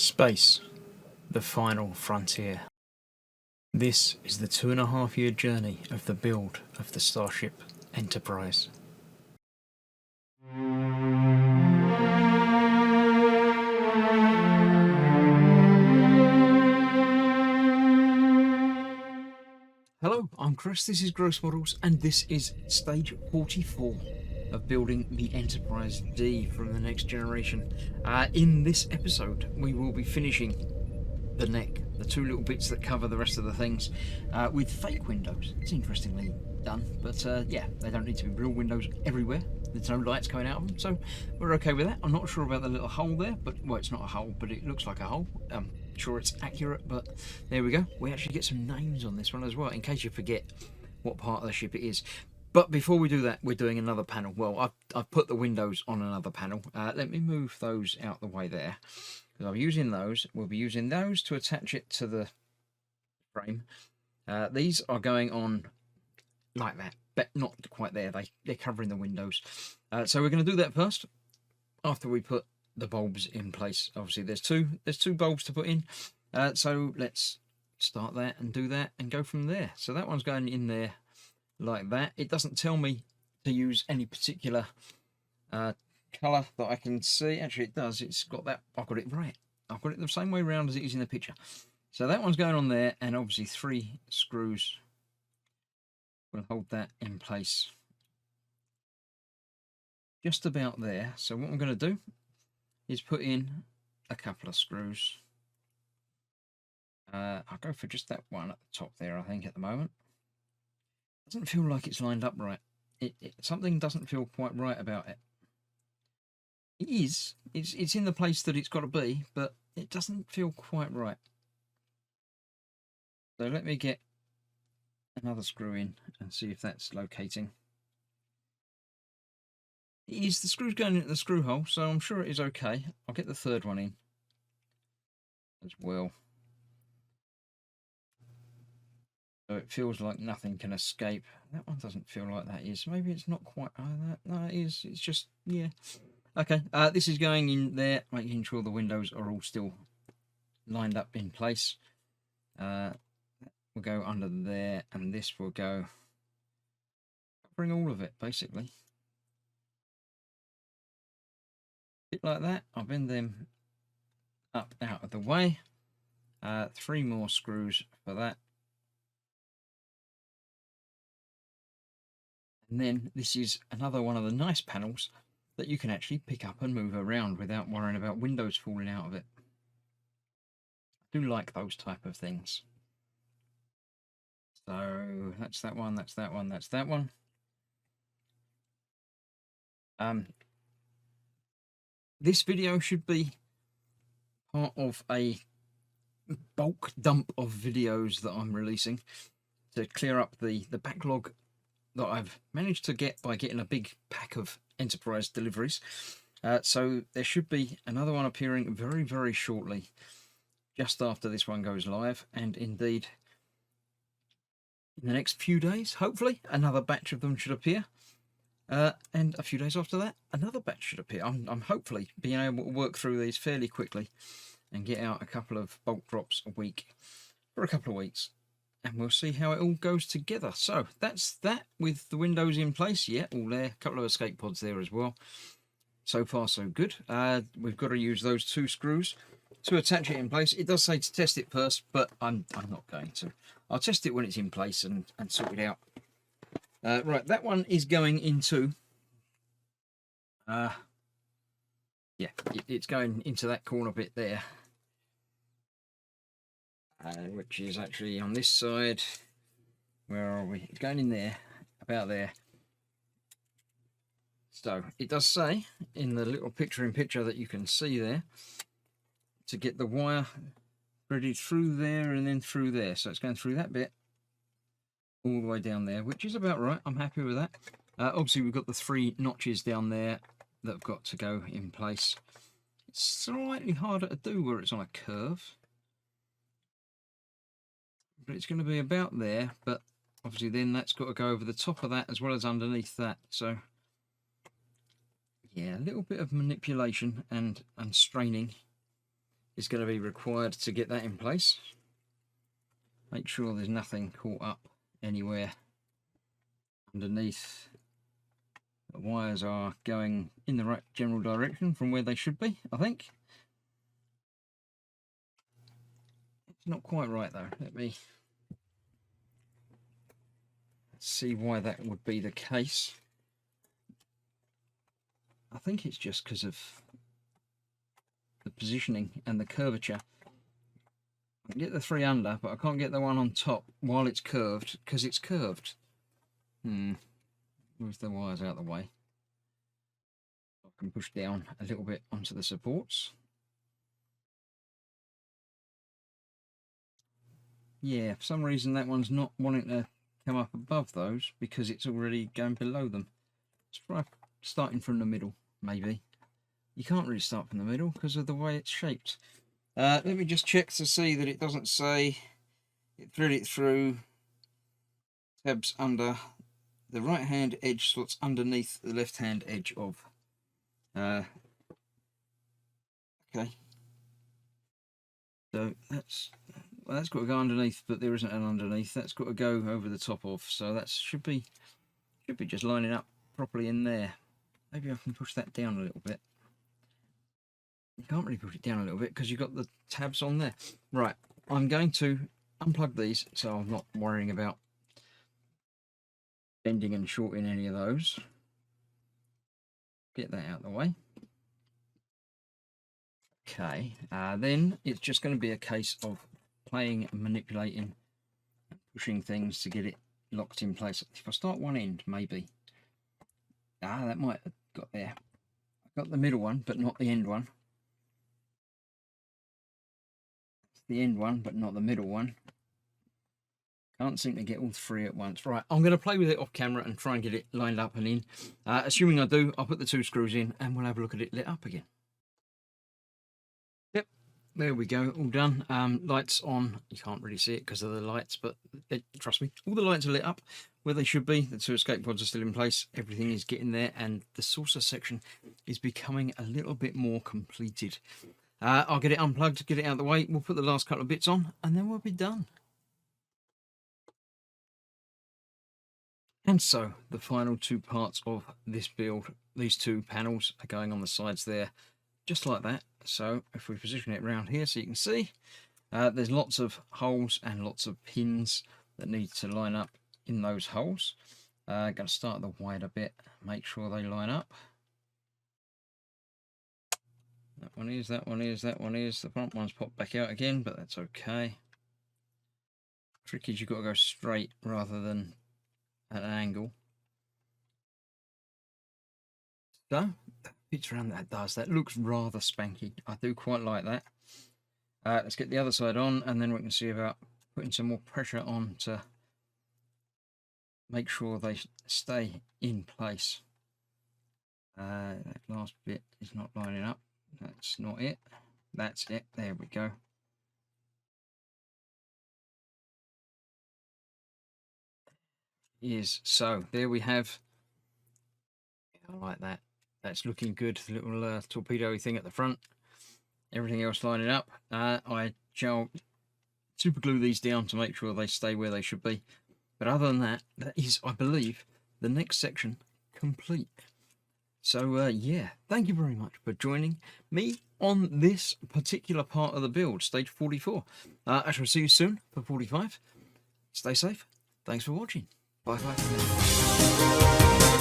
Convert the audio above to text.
Space, the final frontier. This is the 2.5-year journey of the build of the Starship Enterprise. Hello, I'm Chris, this is Gross Models, and this is stage 44 of building the Enterprise D from the Next Generation. In this episode, we will be finishing the neck, the two little bits that cover the rest of the things, with fake windows. It's interestingly done, but yeah, they don't need to be real windows everywhere. There's no lights coming out of them, so we're okay with that. I'm not sure about the little hole there, but, well, it's not a hole, but it looks like a hole. I'm sure it's accurate, but there we go. We actually get some names on this one as well, in case you forget what part of the ship it is. But before we do that, we're doing another panel. Well, I've put the windows on another panel. Let me move those out the way there, because I'm using those. We'll be using those to attach it to the frame. These are going on like that, but not quite there. They're covering the windows. So we're going to do that first, after we put the bulbs in place. Obviously, there's two bulbs to put in. So let's start that and do that and go from there. So that one's going in there like that. It doesn't tell me to use any particular colour that I can see. Actually, it does. It's got that. I've got it right. I've got it the same way around as it is in the picture. So that one's going on there, and obviously 3 screws will hold that in place just about there. So what I'm going to do is put in a couple of screws. I'll go for just that one at the top there, I think, at the moment. Doesn't feel like it's lined up right. Something doesn't feel quite right about it. It is. It's in the place that it's got to be, but it doesn't feel quite right. So let me get another screw in and see if that's locating. It is. The screw's going into the screw hole, so I'm sure it is okay. I'll get the third one in as well. So it feels like nothing can escape. That one doesn't feel like that is. Maybe it's not quite. No, it is. It's just, yeah. Okay, this is going in there, making sure the windows are all still lined up in place. We'll go under there, and this will go covering all of it, basically. Bit like that. I'll bend them up out of the way. 3 more screws for that. And then this is another one of the nice panels that you can actually pick up and move around without worrying about windows falling out of it. I do like those type of things. So that's that one, that's that one, that's that one. This video should be part of a bulk dump of videos that I'm releasing to clear up the backlog that I've managed to get by getting a big pack of Enterprise deliveries. So there should be another one appearing very, very shortly, just after this one goes live, and indeed in the next few days, hopefully, another batch of them should appear. And a few days after that, another batch should appear. I'm hopefully being able to work through these fairly quickly and get out a couple of bulk drops a week for a couple of weeks. And we'll see how it all goes together. So that's that with the windows in place. Yeah, all there. A couple of escape pods there as well. So far, so good. We've got to use those 2 screws to attach it in place. It does say to test it first, but I'm not going to. I'll test it when it's in place and sort it out. Right, that one is going into... yeah, it's going into that corner bit there. Which is actually on this side. Where are we? It's going in there, about there. So it does say in the little picture-in-picture that you can see there to get the wire threaded through there and then through there. So it's going through that bit all the way down there, which is about right. I'm happy with that. Obviously, we've got the 3 notches down there that have got to go in place. It's slightly harder to do where it's on a curve, but it's going to be about there. But obviously then that's got to go over the top of that as well as underneath that. So yeah, a little bit of manipulation and straining is going to be required to get that in place. Make sure there's nothing caught up anywhere underneath. The wires are going in the right general direction from where they should be, I think. It's not quite right though. Let me see why that would be the case. I think it's just because of the positioning and the curvature. I can get the 3 under, but I can't get the one on top while it's curved because it's curved. Move the wires out of the way. I can push down a little bit onto the supports. Yeah, for some reason that one's not wanting to come up above those because it's already going below them. Let's try starting from the middle, maybe. You can't really start from the middle because of the way it's shaped. Let me just check to see that it doesn't say it threaded it through tabs under the right hand edge slots underneath the left hand edge of okay, so that's got to go underneath, but there isn't an underneath. That's got to go over the top of, so that should be just lining up properly in there. Maybe I can push that down a little bit. You can't really push it down a little bit because you've got the tabs on there. Right, I'm going to unplug these so I'm not worrying about bending and shorting any of those. Get that out of the way. Okay, then it's just going to be a case of playing and manipulating and pushing things to get it locked in place. If I start one end, maybe. That might have got there. I've got the middle one, but not the end one. The end one, but not the middle one. Can't seem to get all 3 at once. Right, I'm going to play with it off camera and try and get it lined up and in. Assuming I do, I'll put the 2 screws in and we'll have a look at it lit up again. Yep, there we go, all done. Lights on. You can't really see it because of the lights, but trust me, all the lights are lit up where they should be. The 2 escape pods are still in place. Everything is getting there, and the saucer section is becoming a little bit more completed. I'll get it unplugged, get it out of the way. We'll put the last couple of bits on, and then we'll be done. And so the final 2 parts of this build, these 2 panels are going on the sides there, just like that. So if we position it around here so you can see, there's lots of holes and lots of pins that need to line up in those holes. Going to start the wider bit, make sure they line up. That one is, that one is, that one is. The front one's popped back out again, but that's okay. Trick is you've got to go straight rather than at an angle. So that fits around, that does. That looks rather spanky. I do quite like that. Let's get the other side on, and then we can see about putting some more pressure on to make sure they stay in place. That last bit is not lining up. That's not it. That's it. There we go. So there we have. I like that. That's looking good. The little torpedo thing at the front. Everything else lining up. I shall super glue these down to make sure they stay where they should be. But other than that, that is, I believe, the next section complete. So yeah, thank you very much for joining me on this particular part of the build, stage 44. I shall see you soon for 45. Stay safe. Thanks for watching. Bye bye for now.